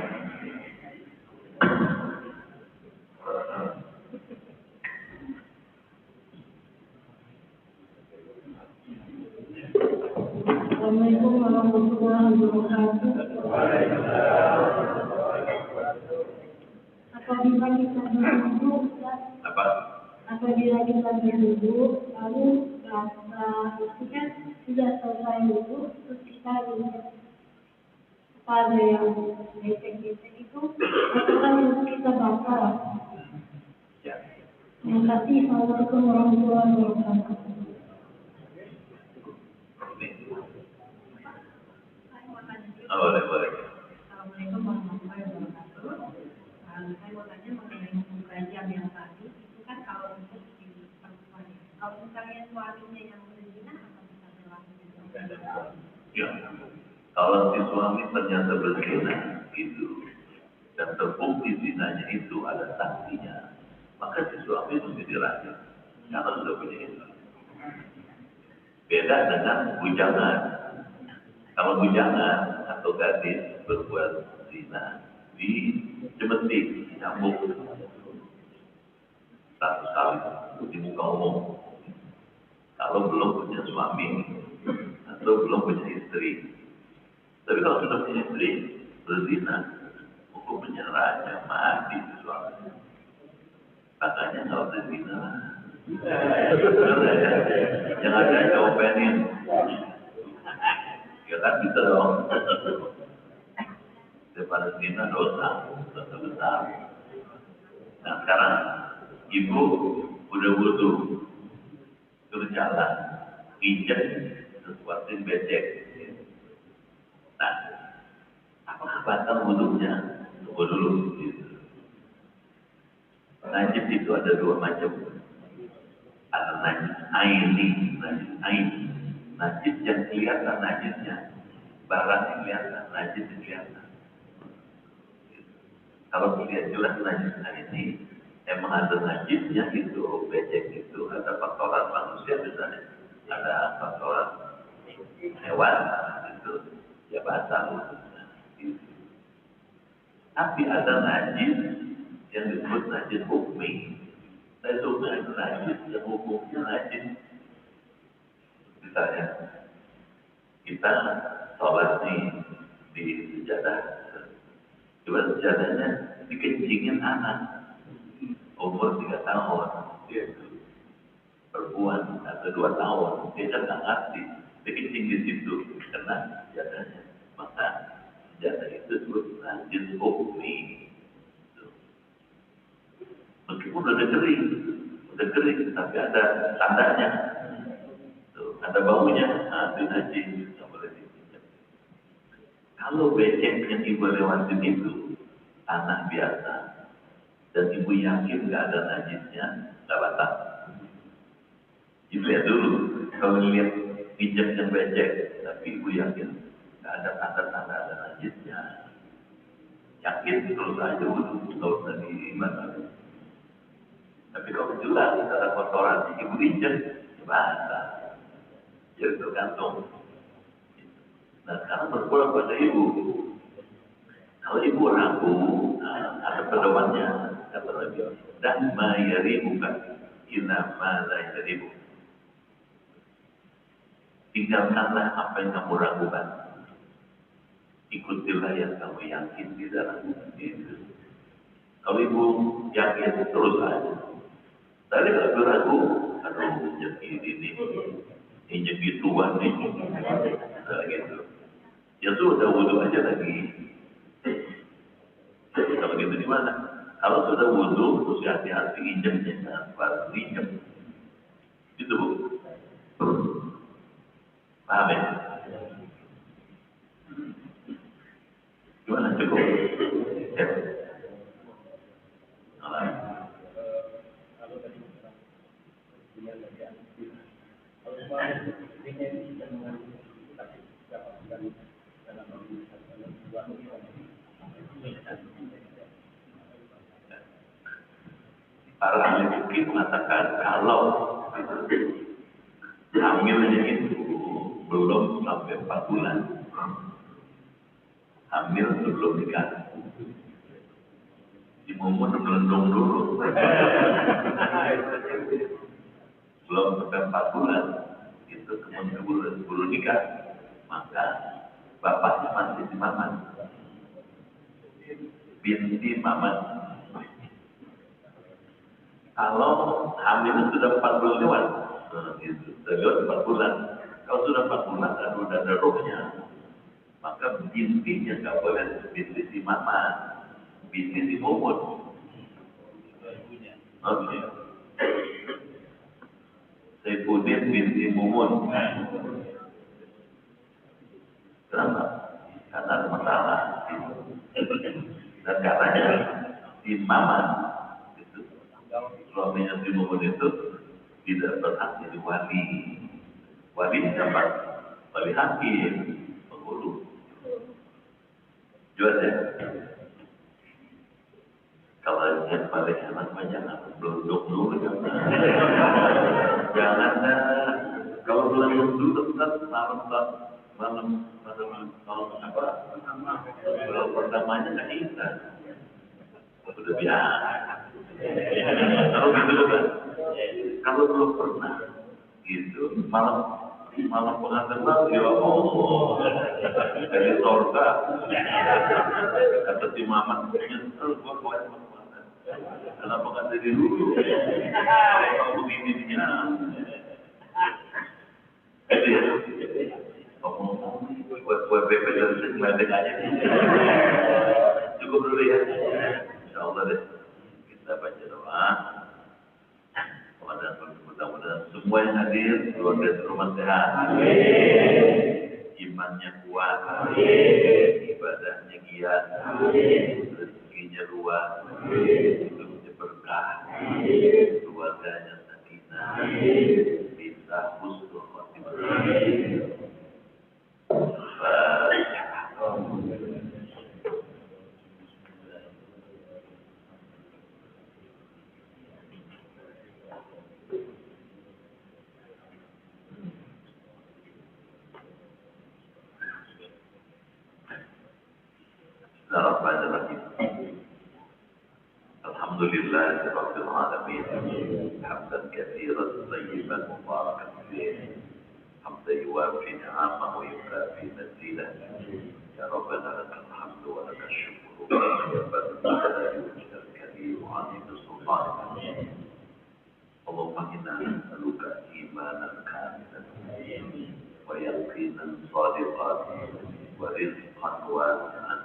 Assalamualaikum warahmatullahi wabarakatuh. Apabila kita berduduk, Apa? apabila kita berduduk, lalu itu kan sudah selesai duduk, terus kita lihat kepada yang lecek-lecek itu, apakah yang kita baca? Ya. Yang tadi, Assalamualaikum warahmatullahi wabarakatuh. Boleh. Assalamualaikum warahmatullahi wabarakatuh. Saya mau tanya mengenai hukum kerajaan yang tadi, itu kan kalau untuk di perempuan. Kalau misalnya suaminya yang berzina, apa bisa berlaku? Ya. Kalau si suami ternyata berzina itu dan terbukti zinanya itu ada sanksinya, maka si suami itu menjadi raja karena sudah punya istri. Beda dengan bujangan. Kalau bujangan atau gadis berbuat zina dicemetik, nyambuk 100 kali di muka umum. Kalau belum punya suami atau belum punya istri. Tapi kalau sudah punya istri berzina, hukumnya raja mati suami. Katanya nggak berzina. Yang ada cobain. Ya kan bisa dong. Daripada zina dosa besar. Nah sekarang ibu udah butuh berjalan, injek sesuatu yang becek. Nah, apakah batal wudhunya? Tunggu dulu. Najis itu ada 2 macam. Ada najis aini, najis aini. Najis yang kelihatan najisnya, barang yang kelihatan, najis yang kelihatan. Kalau lihat jelas najis ini, emang ada najisnya itu, becek itu, ada faktoran manusia misalnya, ada faktoran hewan itu, ya batal. Tapi ada najis yang disebut najis hukmi. Najis hukmi itu najis yang hukumnya najis. Misalnya, kita sholat di sejadah. Coba sejadahnya dikencingin anak umur 3 tahun, dia itu perempuan atau 2 tahun, dia kan nggak ngerti, dikencing di situ kena sejadahnya, maka sejadah itu disebut najis hukmi. Meskipun udah kering, tapi ada tandanya, ada baunya, itu najis, nggak boleh diinjak. Kalau becek yang ibu lewatin itu tanah biasa dan ibu yakin nggak ada najisnya, nggak batal. Ibu lihat dulu, kalau lihat injek yang becek, tapi ibu yakin nggak ada tanda-tanda ada najisnya, yakin terus aja nggak usah diimbang. Tapi kalau jelas ada kotoran, ibu injek, ya batal. Jadi tergantung. Nah sekarang berpulang pada ibu. Kalau ibu ragu, ada pedomannya, kata Nabi, dan mayaribuka ila ma la yaribu. Tinggalkanlah apa yang kamu ragukan. Ikutilah yang kamu yakin di dalam itu. Kalau ibu yakin terus aja. Tadi kalau ragu, aduh injek ini, injek gituan nih, gitu. Ya sudah wudhu aja lagi. Kalau gitu gimana? Kalau sudah wudhu, terus hati-hati injeknya, jangan pas injek. Itu Bu. Paham ya? Gimana cukup? Ya. Kalau tadi dia lagi aktif, kalau soal ini dengan tapi dapatkan dalam para ahli fikih mengatakan kalau hamilnya itu belum sampai 4 bulan, hamil sebelum nikah, dimumun melendung dulu, belum sampai 4 bulan, itu kemudian sebelum nikah, maka bapaknya masih di maman, binti maman. Kalau hamil sudah 4 bulan lewat, itu sudah lewat 4 bulan. Kalau sudah 4 bulan dan sudah ada rohnya, maka bintinya nggak boleh binti si mama, binti si mumun. Oke. Saifuddin binti mumun. Kenapa? Karena ada masalah. Dan katanya si mama itu, suaminya si mumun itu tidak berhak jadi wali. Wali siapa? Wali hakim, penghulu. Jual ya. Kalau Daripada anak banyak belum dulu jangan dah. Kalau belum dulu tetap malam apa? Kalau pertamanya nggak ingat. Sudah biasa. Kalau gitu kan, kalau belum pernah gitu malam pengantin malam ya Allah dari surga kata si mama nyesel gua pengantin kenapa nggak dari dulu kalau begini dia ngomong buat bebek dan meledek aja cukup dulu ya insyaallah deh kita baca doa dan mudah-mudahan semua yang hadir keluarga di rumah sehat, imannya kuat, ibadahnya giat, rezekinya luas, hidupnya berkah, keluarganya sakinah, bisa husnul khotimah. Bismillahirrahmanirrahim. Alhamdulillah rabbil alamin. Hamdan katsiran tayyiban mubarakan fihi. Hamdan yuwafi ni'amahu wa yukafi mazidah. Ya Rabbana lakal hamdu wa lakal syukru. Ya Rabbana lakal karim wa 'azimul sultan. Allahumma inna nas'aluka imanan kamilan wa yaqinan sadiqan wa rizqan wasi'an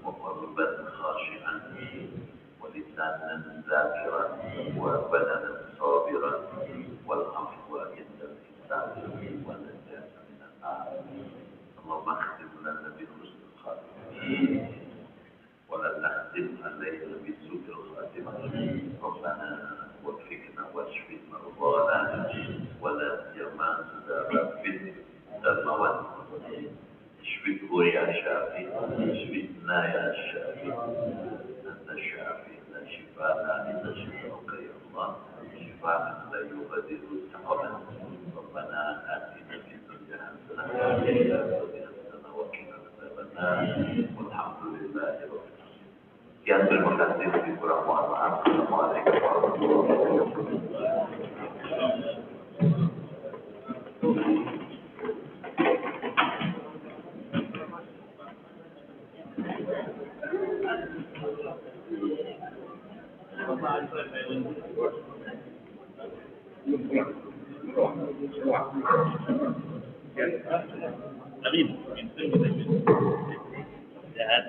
wa qalban khashi'an wa lisanan zakiran wa badanan sabiran wal afwa indal hisab wa najata minan nar. Allahumma khtim lana bi husnil khatimah wa la tahtim alaina bi su'il khatimah. Rabbana وفقنا واشف مرضانا ولا تجمع في الموت اشفه يا شافي اشفنا يا شافي انت الشافي لا شفاء الا شفاءك يا الله شفاء لا يغادر سقما. ربنا اتنا في الدنيا حسنه وفي الاخره حسنه وقنا عذاب النار والحمد لله رب العالمين. Sekian, terima kasih, lebih kurang mohon maaf. Assalamualaikum warahmatullahi wabarakatuh. Amin. Sehat.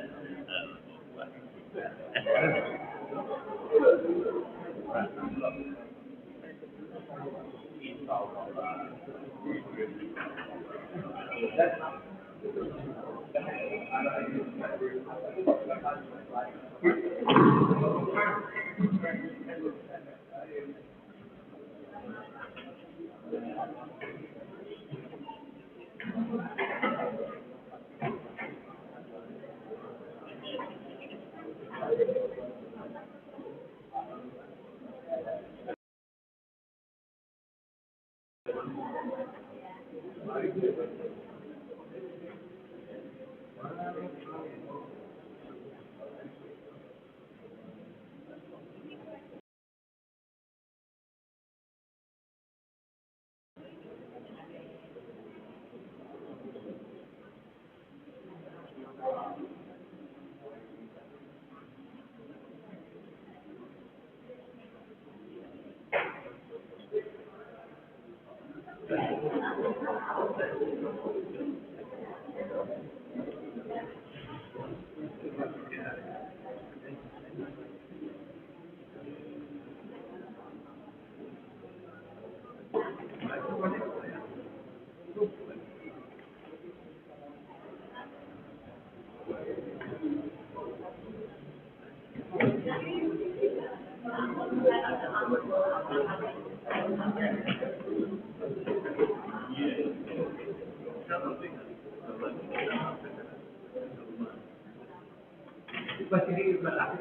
Masih di belakang.